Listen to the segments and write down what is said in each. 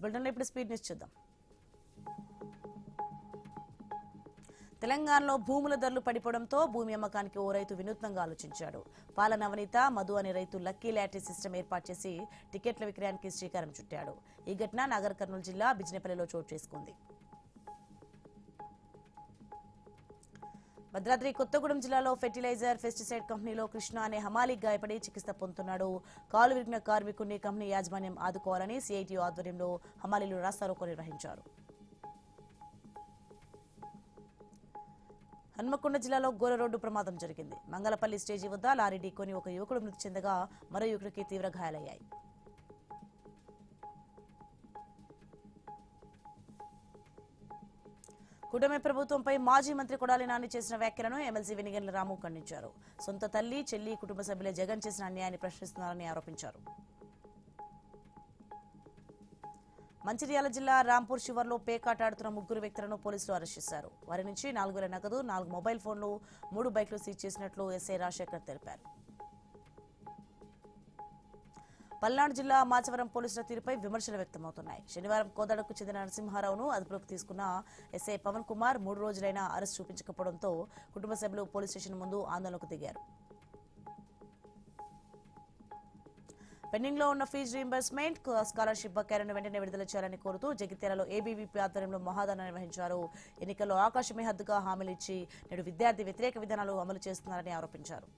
బులెటిన్లో ఇప్పుడు speed news చూద్దాం. తెలంగాణలో భూముల ధరలు పడిపోవడంతో భూమి అమ్మకానికి ఓ రైతు వినూత్నంగా ఆలోచించాడు. పాల నవనీత మధు అనే రైతు లక్కీ లాటరీ సిస్టమ్ ఏర్పాటు చేసి టికెట్ల విక్రయానికి శ్రీకారం చుట్టాడు. ఈ ఘటన నాగర్ కర్నూలు జిల్లా బిజినపల్లిలో చోటు చేసుకుంది. భద్రాద్రి కొత్తగూడెం జిల్లాలో ఫెర్టిలైజర్ పెస్టిసైడ్ కంపెనీలో కృష్ణ అనే హమాలీ గాయపడి చికిత్స పొందుతున్నాడు. కాలు విరిగిన కార్మికుడిని కంపెనీ యాజమాన్యం ఆదుకోవాలని సిఐటియు ఆధ్వర్యంలో హమాలీలు రాస్తారోకో నిర్వహించారు. హన్మకొండ జిల్లాలో ఘోర రోడ్డు ప్రమాదం జరిగింది. మంగళపల్లి స్టేజీ వద్ద లారీ ఢీకొని ఒక యువకుడు మృతి చెందగా మరో యువకుడికి తీవ్ర గాయాలయ్యాయి. కూటమి ప్రభుత్వంపై మాజీ మంత్రి కొడాలి నాని చేసిన వ్యాఖ్యలను ఎమ్మెల్సీ వెనిగండ్ల రాము ఖండించారు. సొంత తల్లి చెల్లి కుటుంబ సభ్యులే జగన్ చేసిన అన్యాయాన్ని ప్రశ్నిస్తున్నారని ఆరోపించారు. మంచిర్యాల జిల్లా రాంపూర్ శివర్లో పేకాట ఆడుతున్న 3 వ్యక్తులను పోలీసులు అరెస్ట్ చేశారు. వారి నుంచి 4,000 నగదు, 4 మొబైల్ ఫోన్లు, 3 బైక్లు సీజ్ చేసినట్లు ఎస్ఐ రాజశేఖర్ తెలిపారు. పల్నాడు జిల్లా మాచవరం పోలీసుల తీరుపై విమర్శలు వ్యక్తమవుతున్నాయి. శనివారం కోదాడకు చెందిన నరసింహారావును అదుపులోకి తీసుకున్న ఎస్ఐ పవన్ కుమార్ 3 రోజులైనా అరెస్ట్ చూపించకపోవడంతో కుటుంబ సభ్యులు పోలీస్ స్టేషన్ ముందు ఆందోళనకు దిగారు. పెండింగ్ లో ఉన్న ఫీజు రీయింబర్స్మెంట్, స్కాలర్షిప్ బకాయిలను వెంటనే విడుదల చేయాలని కోరుతూ జగిత్యాలలో ఏబీవీపీ ఆధ్వర్యంలో మహాధరణ నిర్వహించారు. ఎన్నికల్లో ఆకాశమే హద్దుగా హామీలు ఇచ్చి నేడు విద్యార్థి వ్యతిరేక విధానాలు అమలు చేస్తున్నారని ఆరోపించారు.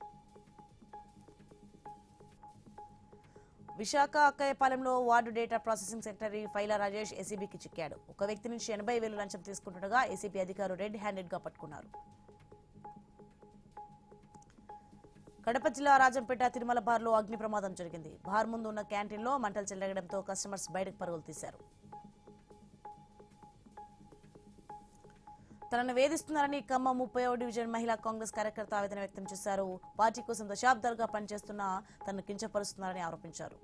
విశాఖ అక్కయ్యపాలెంలో ward data processing secretary Paila Rajesh ఏసీబీకి చిక్కాడు. ఒక వ్యక్తి నుంచి 80,000 లంచం తీసుకుంటుండగా ఏసీబీ అధికారులు రెడ్ హ్యాండెడ్ గా పట్టుకున్నారు. కడప జిల్లా రాజంపేట తిరుమల బార్లో అగ్ని ప్రమాదం జరిగింది. బార్ ముందు ఉన్న క్యాంటీన్లో మంటలు చెలరగడంతో కస్టమర్స్ బయటకు పరుగులు తీశారు. తనను వేధిస్తున్నారని ఖమ్మం 30వ డివిజన్ మహిళా కాంగ్రెస్ కార్యకర్త ఆవేదన వ్యక్తం చేశారు. పార్టీ కోసం దశాబ్దాలుగా పనిచేస్తున్నా తనను కించపరుస్తున్నారని ఆరోపించారు.